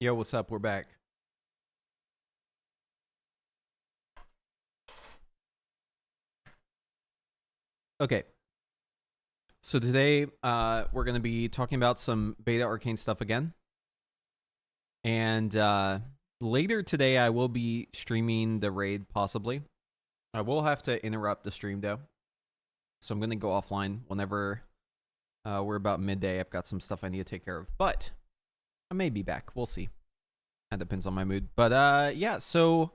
Yo, what's up? We're back. Okay, so today we're going to be talking about some beta Arcane stuff again. And later today, I will be streaming the raid, possibly. I will have to interrupt the stream, though. So I'm going to go offline whenever we're about midday. I've got some stuff I need to take care of. But I may be back. We'll see. That depends on my mood. But yeah, so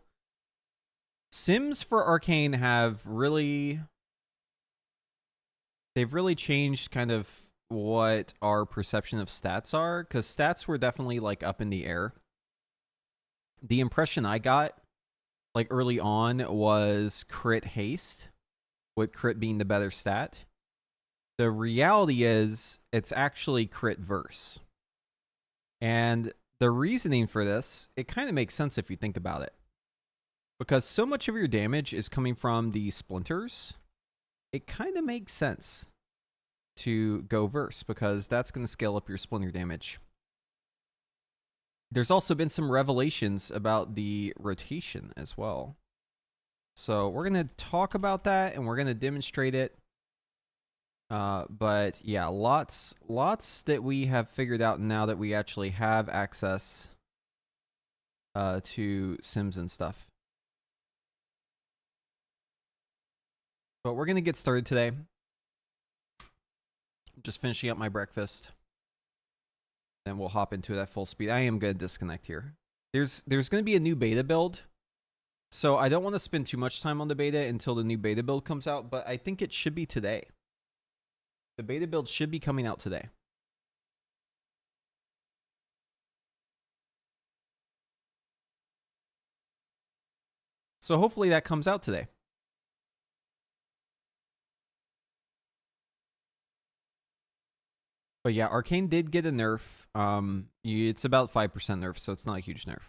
Sims for Arcane have really... They've really changed kind of what our perception of stats are, because stats were definitely like up in the air. The impression I got like early on was crit haste, with crit being the better stat. The reality is it's actually crit verse. And the reasoning for this, it kind of makes sense if you think about it. Because so much of your damage is coming from the splinters, it kind of makes sense to go verse, because that's going to scale up your splinter damage. There's also been some revelations about the rotation as well. So we're going to talk about that and we're going to demonstrate it. But yeah, lots that we have figured out now that we actually have access to Sims and stuff. But we're going to get started today. Just finishing up my breakfast. Then we'll hop into it at full speed. I am going to disconnect here. There's going to be a new beta build. So I don't want to spend too much time on the beta until the new beta build comes out, but I think it should be today. The beta build should be coming out today. So hopefully that comes out today. But yeah, Arcane did get a nerf. It's about 5% nerf, so it's not a huge nerf.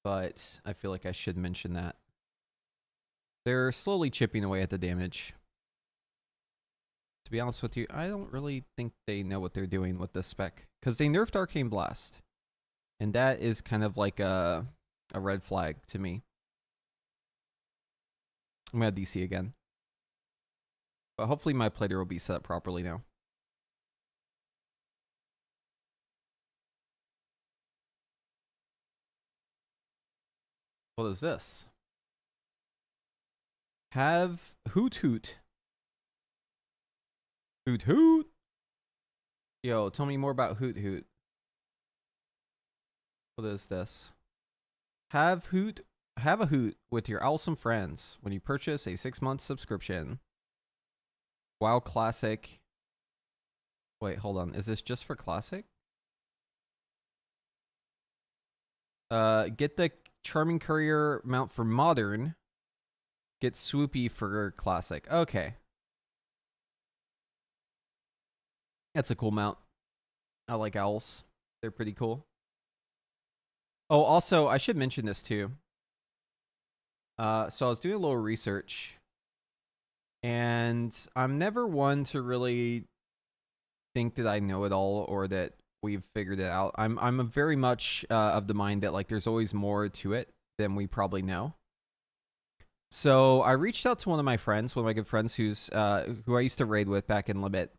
But I feel like I should mention that. They're slowly chipping away at the damage. To be honest with you, I don't really think they know what they're doing with this spec. Because they nerfed Arcane Blast. And that is kind of like a red flag to me. I'm going to DC again. But hopefully my playder will be set up properly now. What is this? Have Hoot Hoot. Hoot Hoot. Yo, tell me more about Hoot Hoot. What is this? Have a Hoot with your awesome friends when you purchase a 6-month subscription. WoW Classic. Wait, hold on. Is this just for Classic? Get the Charming Courier mount for Modern. Get Swoopy for Classic. Okay. That's a cool mount. I like owls. They're pretty cool. Oh, also, I should mention this too. So I was doing a little research. And I'm never one to really think that I know it all or that we've figured it out. I'm a very much of the mind that like there's always more to it than we probably know. So I reached out to one of my friends, one of my good friends who I used to raid with back in Limit,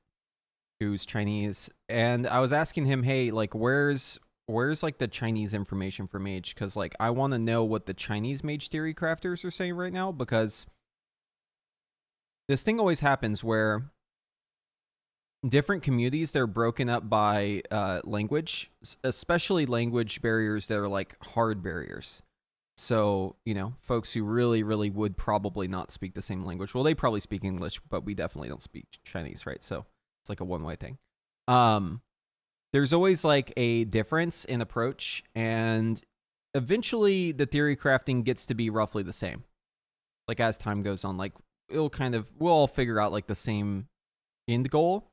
who's Chinese, and I was asking him, hey, like where's like the Chinese information for Mage? Because like I want to know what the Chinese Mage theory crafters are saying right now, because this thing always happens where different communities, they're broken up by language, especially language barriers that are like hard barriers. So, you know, folks who really, really would probably not speak the same language. Well, they probably speak English, but we definitely don't speak Chinese, right? So it's like a one-way thing. There's always like a difference in approach, and eventually the theory crafting gets to be roughly the same. Like as time goes on, like we'll all figure out like the same end goal.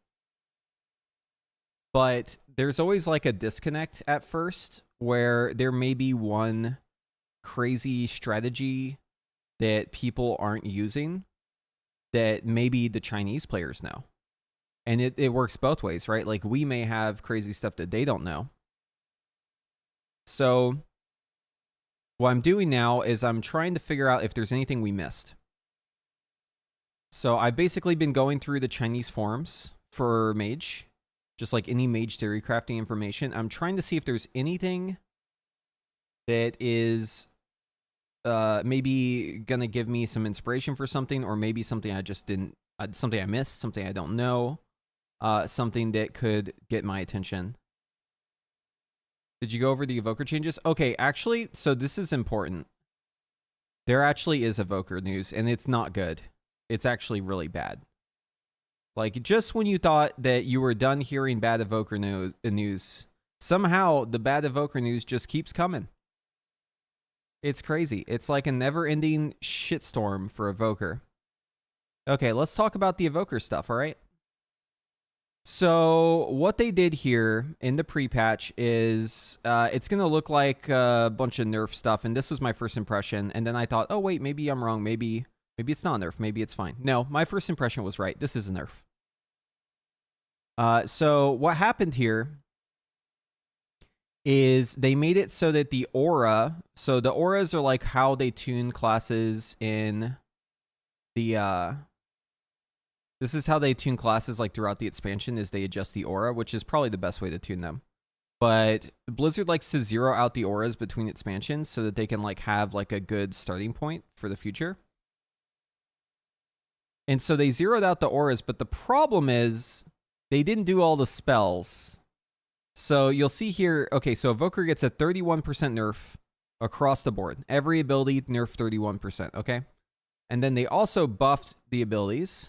But there's always like a disconnect at first where there may be one crazy strategy that people aren't using that maybe the Chinese players know. And it works both ways, right? Like we may have crazy stuff that they don't know. So what I'm doing now is I'm trying to figure out if there's anything we missed. So I've basically been going through the Chinese forums for Mage, just like any Mage theory crafting information. I'm trying to see if there's anything that is maybe gonna give me some inspiration for something, or maybe something I just didn't, something I missed, something I don't know, something that could get my attention. Did you go over the evoker changes? Okay, actually, so this is important. There actually is evoker news, and it's not good. It's actually really bad. Like, just when you thought that you were done hearing bad evoker news, somehow the bad evoker news just keeps coming. It's crazy. It's like a never-ending shitstorm for evoker. Okay, let's talk about the evoker stuff, all right? So what they did here in the pre-patch is it's going to look like a bunch of nerf stuff, and this was my first impression. And then I thought, oh, wait, maybe I'm wrong. Maybe it's not nerf. Maybe it's fine. No, my first impression was right. This is a nerf. So what happened here is they made it so that the aura, so the auras are like how they tune classes in the this is how they tune classes like throughout the expansion, is they adjust the aura, which is probably the best way to tune them. But Blizzard likes to zero out the auras between expansions so that they can like have like a good starting point for the future. And so they zeroed out the auras, but the problem is they didn't do all the spells. So you'll see here, okay, so Evoker gets a 31% nerf across the board. Every ability nerf 31%, okay? And then they also buffed the abilities,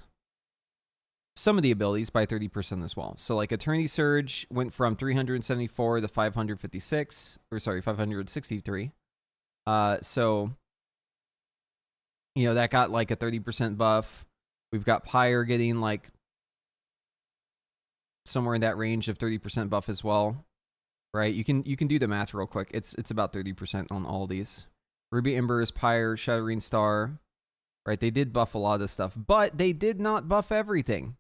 some of the abilities, by 30% as well. So like Eternity Surge went from 374 to 556, or sorry, 563. So, you know, that got like a 30% buff. We've got Pyre getting like somewhere in that range of 30% buff as well, right? You can do the math real quick. It's about 30% on all these. Ruby Embers, Pyre, Shattering Star, right? They did buff a lot of this stuff, but they did not buff everything,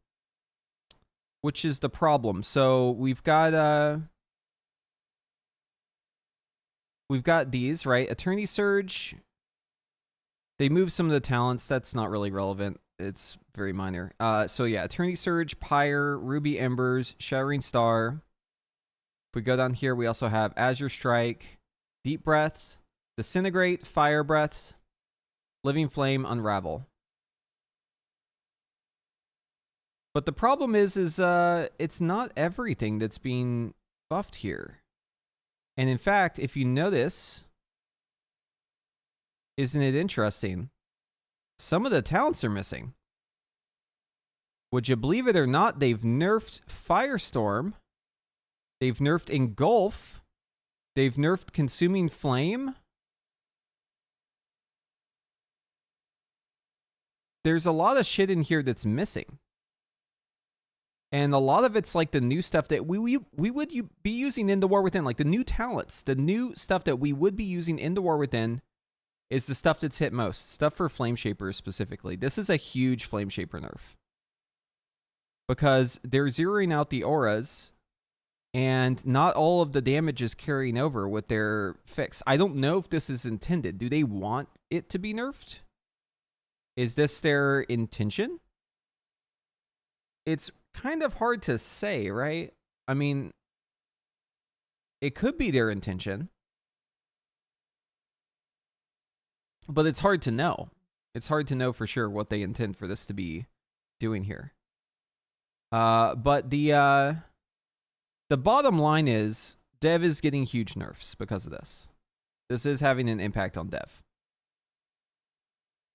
which is the problem. So we've got these, right? Eternity Surge. They moved some of the talents. That's not really relevant. It's very minor. So yeah, Eternity Surge, Pyre, Ruby Embers, Shattering Star. If we go down here, we also have Azure Strike, Deep Breaths, Disintegrate, Fire Breaths, Living Flame, Unravel. But the problem is it's not everything that's being buffed here. And in fact, if you notice, isn't it interesting? Some of the talents are missing. Would you believe it or not, they've nerfed Firestorm. They've nerfed Engulf. They've nerfed Consuming Flame. There's a lot of shit in here that's missing. And a lot of it's like the new stuff that we would be using in the War Within. Like the new talents, the new stuff that we would be using in the War Within is the stuff that's hit most. Stuff for Flame Shapers specifically. This is a huge Flame Shaper nerf. Because they're zeroing out the auras, and not all of the damage is carrying over with their fix. I don't know if this is intended. Do they want it to be nerfed? Is this their intention? It's kind of hard to say, right? I mean, it could be their intention, but it's hard to know. It's hard to know for sure what they intend for this to be doing here. But the bottom line is Dev is getting huge nerfs because of this. This is having an impact on Dev.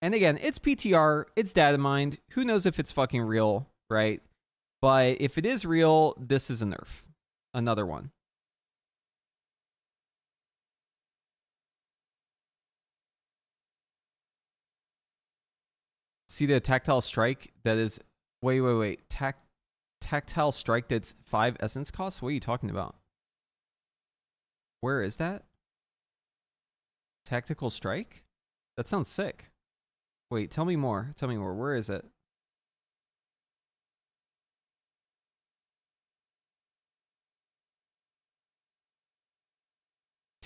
And again, it's PTR, it's data mined. Who knows if it's fucking real, right? But if it is real, this is a nerf. Another one. See the tactile strike that is... Wait. Tactile strike that's 5 essence costs? What are you talking about? Where is that? Tactical strike? That sounds sick. Wait, tell me more. Tell me more. Where is it?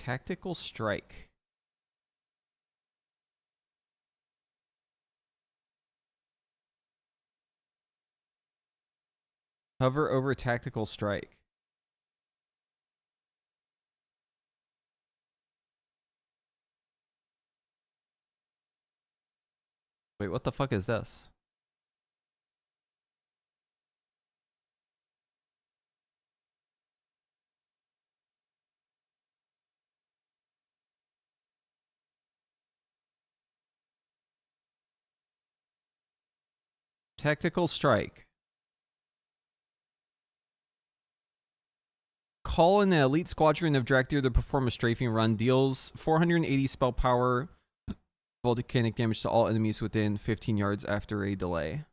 Tactical strike. Hover over tactical strike. Wait, what the fuck is this? Tactical strike. Call in an elite squadron of Draktyr to perform a strafing run. Deals 480 spell power, volcanic damage to all enemies within 15 yards after a delay.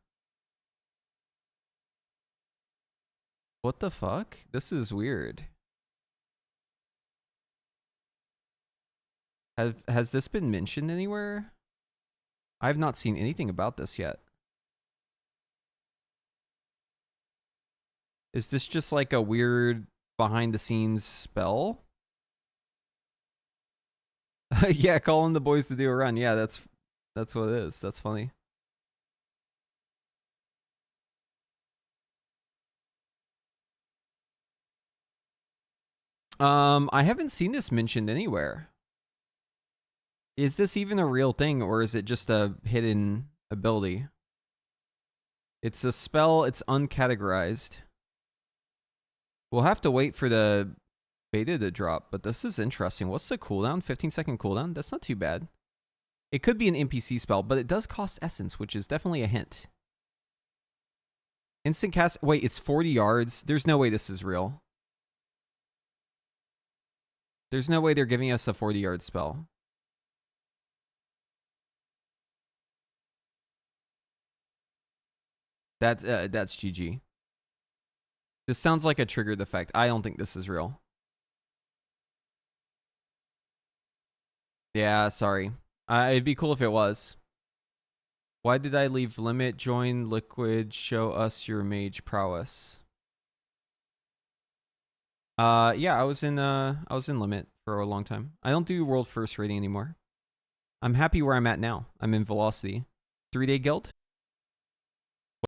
What the fuck? This is weird. Has this been mentioned anywhere? I've not seen anything about this yet. Is this just like a weird behind the scenes spell? Yeah, calling the boys to do a run. Yeah, that's what it is. That's funny. I haven't seen this mentioned anywhere. Is this even a real thing, or is it just a hidden ability? It's a spell, it's uncategorized. We'll have to wait for the beta to drop, but this is interesting. What's the cooldown? 15-second cooldown? That's not too bad. It could be an NPC spell, but it does cost essence, which is definitely a hint. Instant cast. Wait, it's 40 yards. There's no way this is real. There's no way they're giving us a 40-yard spell. That's GG. This sounds like a triggered effect. I don't think this is real. Yeah, sorry. It'd be cool if it was. Why did I leave limit? Join liquid. Show us your mage prowess. Yeah, I was in limit for a long time. I don't do world first rating anymore. I'm happy where I'm at now. I'm in velocity. 3-day guild.